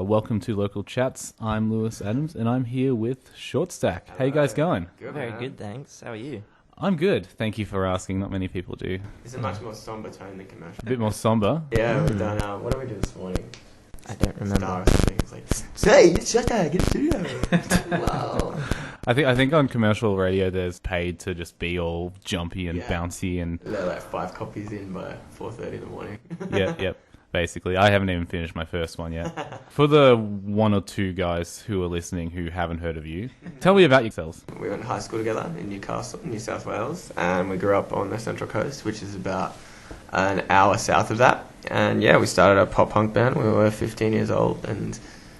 Welcome to Local Chats. I'm Lewis Adams, and I'm here with Short Stack. How you guys going? Good, Very man. good, thanks. How are you? I'm good. Thank you for asking. Not many people do. It's a much more somber tone than commercial. A bit more somber. Yeah, we've done, what did we do this morning? I don't remember. Star or something. It's like, hey, shut that, get a studio. Wow. I think on commercial radio there's paid to just be all jumpy and bouncy and... They're like 5 copies in by 4:30 in the morning. Yep. Basically, I haven't even finished my first one yet. For the one or two guys who are listening who haven't heard of you, tell me about yourselves. We went to high school together in Newcastle, New South Wales, and we grew up on the Central Coast, which is about an hour south of that. And yeah, we started a pop punk band. We were 15 years old, and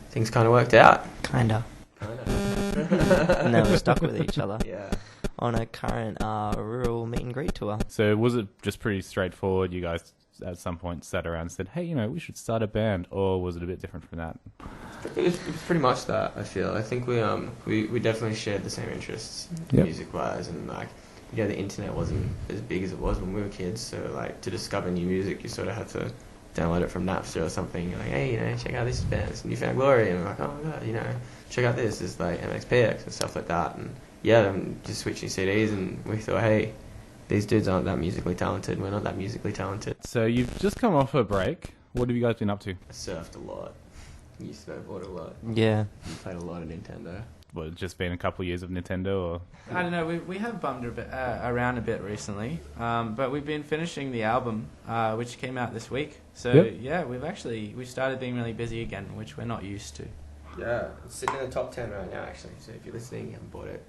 things kind of worked out. Kinda. And then we're stuck with each other. Yeah. On a current rural meet and greet tour. So was it just pretty straightforward? You guys at some point sat around and said, hey, we should start a band, or was it a bit different from that? It was pretty much that, I feel. I think we definitely shared the same interests, Yep. music-wise, and the internet wasn't as big as it was when we were kids, so to discover new music, you sort of had to download it from Napster or something. You're like, hey, check out this band, it's Newfound Glory, and we're like, oh my god, check out this, it's like MXPX and stuff like that, and then just switching CDs, and we thought, hey, these dudes aren't that musically talented, we're not that musically talented. So you've just come off a break. What have you guys been up to? I surfed a lot, you snowboarded a lot, Yeah. you played a lot of Nintendo. Well, it's just been a couple of years of Nintendo, or... I don't know. We have bummed around a bit recently, but we've been finishing the album, which came out this week. So Yep. we've started being really busy again, which we're not used to. Yeah, it's sitting in the top 10 right now, actually, so if you're listening, you haven't bought it.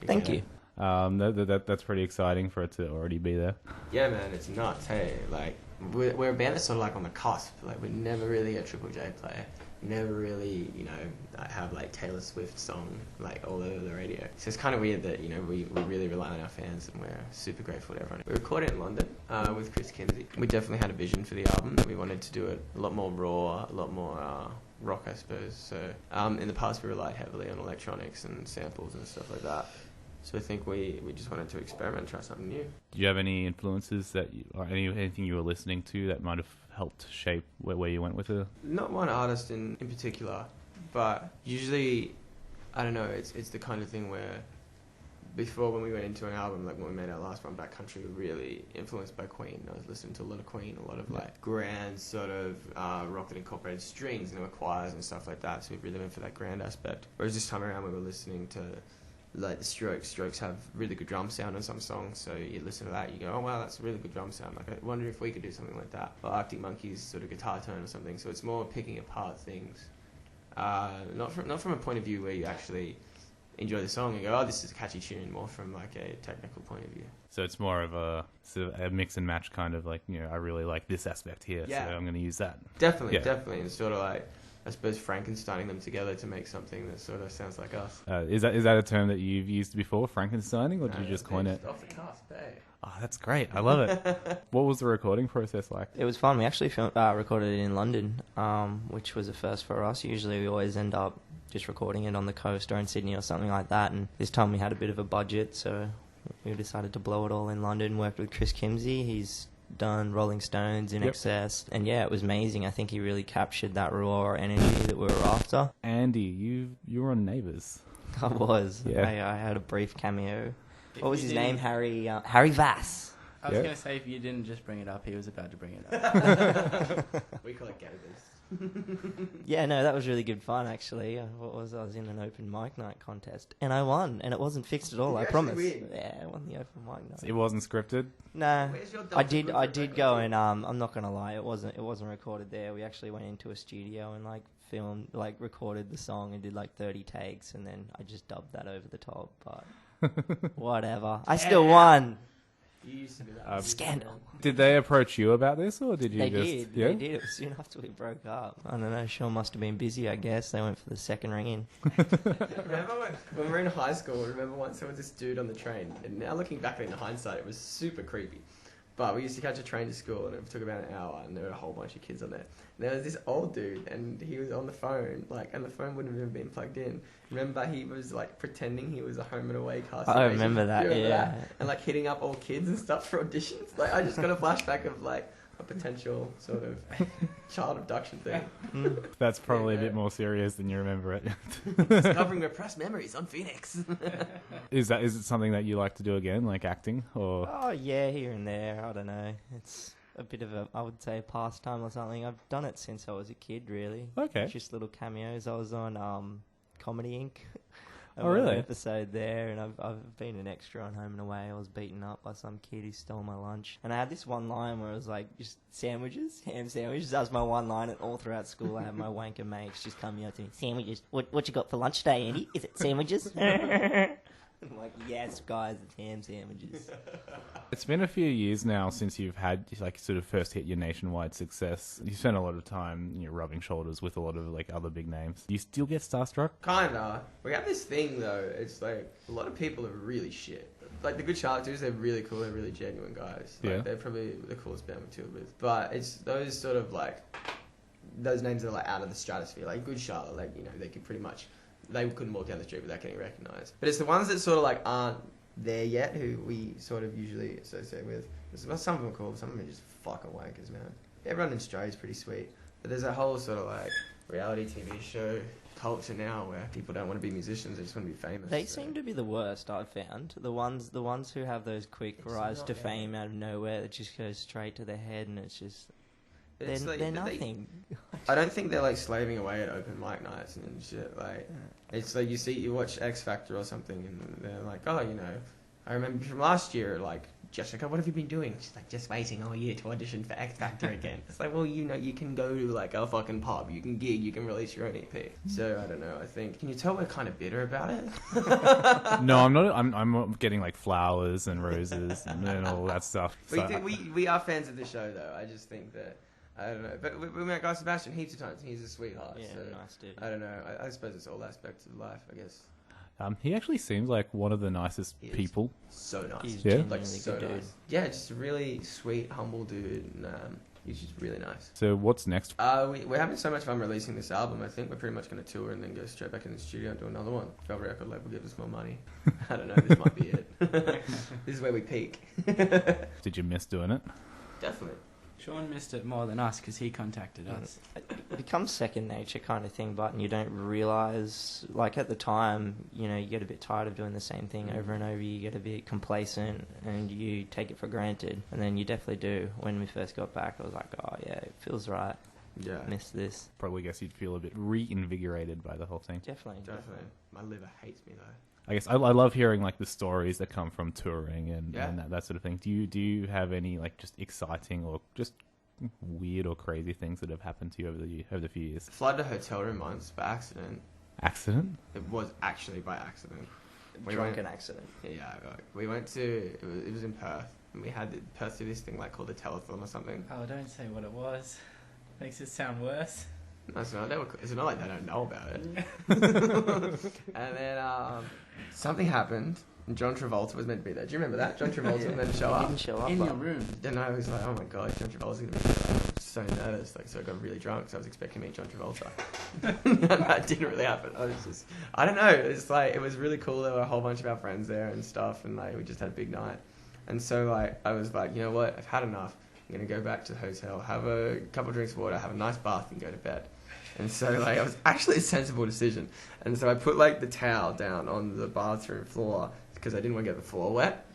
Thank you. That's pretty exciting for it to already be there. Yeah, man, it's nuts. Hey, we're a band that's sort of on the cusp. We're never really a Triple J player. We never really, have Taylor Swift song all over the radio. So it's kind of weird that we really rely on our fans, and we're super grateful to everyone. We recorded in London with Chris Kimsey. We definitely had a vision for the album. We wanted to do it a lot more raw, a lot more rock, I suppose. So in the past we relied heavily on electronics and samples and stuff like that. So I think we just wanted to experiment and try something new. Do you have any influences or anything you were listening to that might have helped shape where you went with it? Not one artist in particular, but usually, I don't know, it's the kind of thing where before, when we went into an album, when we made our last one, Backcountry, we were really influenced by Queen. I was listening to a lot of Queen, a lot of grand sort of rock that incorporated strings and choirs and stuff like that, so we really went for that grand aspect. Whereas this time around we were listening to the Strokes. Strokes have really good drum sound on some songs, so you listen to that, you go, oh wow, that's a really good drum sound. I wonder if we could do something like that. Or Arctic Monkeys sort of guitar tone or something. So it's more picking apart things, not from a point of view where you actually enjoy the song and go, oh, this is a catchy tune. More from a technical point of view. So it's more of a mix and match kind of I really like this aspect here, so I'm going to use that. Definitely. It's sort of I suppose Frankensteining them together to make something that sort of sounds like us. Is that a term that you've used before, Frankensteining, or did you just coin it? Off the cusp, hey. Oh, that's great. I love it. What was the recording process like? It was fun. We actually recorded it in London, which was a first for us. Usually we always end up just recording it on the coast or in Sydney or something like that. And this time we had a bit of a budget, so we decided to blow it all in London. Worked with Chris Kimsey. He's done Rolling Stones, In Excess, and it was amazing. I think he really captured that raw energy that we were after. Andy, you were on Neighbours. I was. Yeah. I had a brief cameo. What was his name? Harry Vass. I was going to say, if you didn't just bring it up, he was about to bring it up. We call it Gators. Yeah, no, that was really good fun, actually. I was in an open mic night contest, and I won, and it wasn't fixed at all, I promise. Yeah, I won the open mic night. It wasn't scripted? No, I did go, and I'm not going to lie, it wasn't recorded there. We actually went into a studio and filmed, recorded the song and did 30 takes, and then I just dubbed that over the top, but whatever. I still won. You used to do that. Scandal. Did they approach you about this, or did you They just... did. Yeah? They did. It was soon after we broke up. I don't know. Sean must have been busy, I guess. They went for the second ring in. Remember when we were in high school, remember once there was this dude on the train, and now looking back in hindsight, it was super creepy. But we used to catch a train to school, and it took about an hour, and there were a whole bunch of kids on there. And there was this old dude, and he was on the phone, and the phone wouldn't have even been plugged in. Remember, he was pretending he was a Home and Away cast. I remember that, yeah. And hitting up all kids and stuff for auditions. I just got a flashback of a potential sort of child abduction thing. That's probably a Yeah. bit more serious than you remember it. Discovering repressed memories on Phoenix. Is it something that you like to do again, like acting, or Oh yeah, here and there. I don't know. It's a bit of a, I would say, pastime or something. I've done it since I was a kid, really. okay? Just little cameos. I was on Comedy Inc. Oh, really? An episode there, and I've been an extra on Home and Away. I was beaten up by some kid who stole my lunch, and I had this one line where it was like, just sandwiches, ham sandwiches. That was my one line, and all throughout school I had my wanker mates just coming up to me, sandwiches. What you got for lunch today, Andy? Is it sandwiches? I'm like, yes, guys, it's ham sandwiches. It's been a few years now since you've had like sort of first hit your nationwide success. You spent a lot of time, rubbing shoulders with a lot of like other big names. Do you still get starstruck? Kinda. We have this thing though. It's like a lot of people are really shit. Like the Good Charlotte dudes, they're really cool. They're really genuine guys. Like, Yeah. They're probably the coolest band we've toured with. But it's those sort of like those names that are like out of the stratosphere. Like Good Charlotte, like they could pretty much. They couldn't walk down the street without getting recognised. But it's the ones that sort of like aren't there yet who we sort of usually associate with. Some of them are cool, some of them are just fucking wankers, man. Everyone in Australia is pretty sweet. But there's a whole sort of like reality TV show culture now where people don't want to be musicians, they just want to be famous. They seem to be the worst, I've found. The ones who have those quick It's rise not to bad. fame out of nowhere that just goes straight to their head, and it's just It's they're like- nothing. I don't think they're like slaving away at open mic nights and shit. Like, it's like you watch X Factor or something, and they're like, oh, I remember from last year, like, Jessica, what have you been doing? She's like, just waiting all year to audition for X Factor again. It's like, well, you can go to like a fucking pub, you can gig, you can release your own EP. So I don't know. I think can you tell we're kind of bitter about it? No, I'm not. I'm getting like flowers and roses and all that stuff. So- We are fans of the show though. I just think that. I don't know, but we met Guy Sebastian heaps of times. He's a sweetheart. Yeah, so nice dude. I don't know. I suppose it's all aspects of life. I guess he actually seems like one of the nicest He is. people. so nice. He's Yeah. genuinely Like so good dude. nice. Yeah, just a really sweet, humble dude. And, he's just really nice. So what's next? We're having so much fun releasing this album. I think we're pretty much going to tour and then go straight back in the studio and do another one. If our record label gives us more money. I don't know. This might be it. This is where we peak. Did you miss doing it? Definitely. Sean missed it more than us because he contacted us. It becomes second nature kind of thing, but you don't realise, like at the time, you get a bit tired of doing the same thing over and over, you get a bit complacent and you take it for granted, and then you definitely do. When we first got back, I was like, oh yeah, it feels right, Yeah. miss this. Probably guess you'd feel a bit reinvigorated by the whole thing. Definitely. My liver hates me though. I guess I love hearing like the stories that come from touring and, Yeah. and that sort of thing. Do you have any like just exciting or just weird or crazy things that have happened to you over the few years? Flooded a hotel room once by accident. Accident? It was actually by accident. Drunken accident. Yeah, we went to it was in Perth, and we had Perth do this thing like called a telethon or something. Oh, don't say what it was. Makes it sound worse. No, it's not like they don't know about it. And then something happened, and John Travolta was meant to be there. Do you remember that? John Travolta was meant to show He up. didn't show up. In but- your room. Then I was like, oh my god, John Travolta's gonna be there. I was so nervous, so I got really drunk, so I was expecting to meet John Travolta. And that didn't really happen. I don't know, it's like, it was really cool. There were a whole bunch of our friends there and stuff, and like, we just had a big night. And so like, I was like, you know what, I've had enough. I'm gonna go back to the hotel, have a couple of drinks of water, have a nice bath, and go to bed. And so like, it was actually a sensible decision. And so I put like the towel down on the bathroom floor because I didn't want to get the floor wet.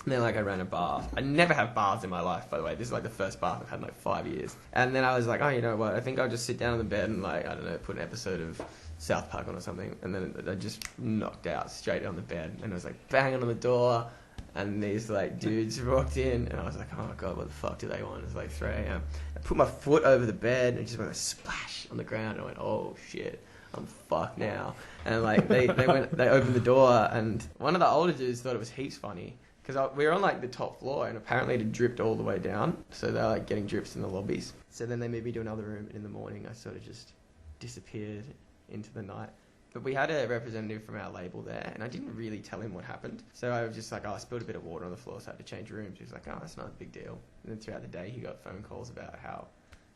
And then like I ran a bath. I never have baths in my life, by the way. This is like the first bath I've had in like 5 years. And then I was like, oh, you know what? I think I'll just sit down on the bed and like, I don't know, put an episode of South Park on or something. And then I just knocked out straight on the bed. And I was like banging on the door. And these like dudes walked in, and I was like, oh god, what the fuck do they want? It's like 3 a.m. I put my foot over the bed and just went a splash on the ground. And I went, oh shit, I'm fucked now. And like they opened the door, and one of the older dudes thought it was heaps funny because we were on like the top floor, and apparently it had dripped all the way down. So they're like getting drips in the lobbies. So then they moved me to another room, and in the morning I sort of just disappeared into the night. But we had a representative from our label there, and I didn't really tell him what happened. So I was just like, oh, I spilled a bit of water on the floor, so I had to change rooms. He was like, oh, that's not a big deal. And then throughout the day, he got phone calls about how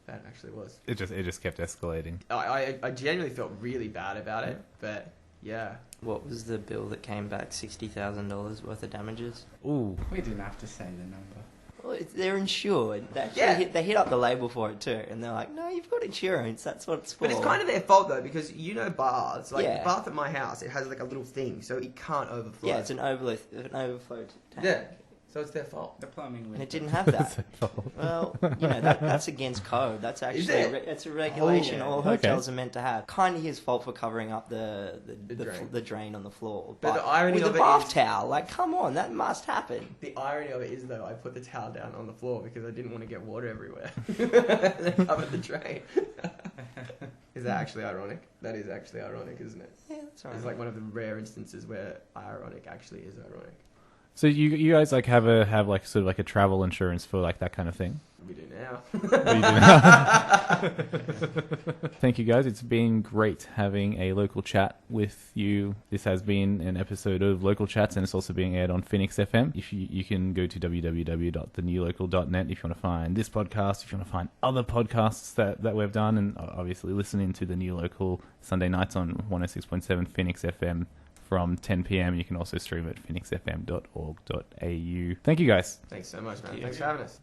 bad it actually was. It just kept escalating. I genuinely felt really bad about it, but yeah. What was the bill that came back? $60,000 worth of damages? Ooh. We didn't have to say the number. Well, they're insured. They actually Yeah. hit up the label for it too, and they're like, "No, you've got insurance. That's what it's for." But it's kind of their fault though, because baths, like Yeah. the bath at my house, it has like a little thing, so it can't overflow. yeah, it's an overflow tank. Yeah. So it's their fault. The plumbing. And it didn't have that. Well, that's against code. That's actually it? it's a regulation Oh, all okay. hotels are meant to have. Kind of his fault for covering up the drain. drain on the floor. But the irony with of a it bath is- towel, like, come on, that must happen. The irony of it is though, I put the towel down on the floor because I didn't want to get water everywhere. And I covered the drain. Is that actually ironic? That is actually ironic, isn't it? Yeah, that's all right. It's like one of the rare instances where ironic actually is ironic. So you guys like have like sort of like a travel insurance for like that kind of thing? We do now. What do you do now? Thank you guys. It's been great having a local chat with you. This has been an episode of Local Chats, and it's also being aired on Phoenix FM. If you can go to www.thenewlocal.net if you want to find this podcast, if you want to find other podcasts that we've done, and obviously listening to the New Local Sunday nights on 106.7 Phoenix FM from 10 p.m. You can also stream at phoenixfm.org.au. Thank you guys. Thanks so much, man. Thanks for having us.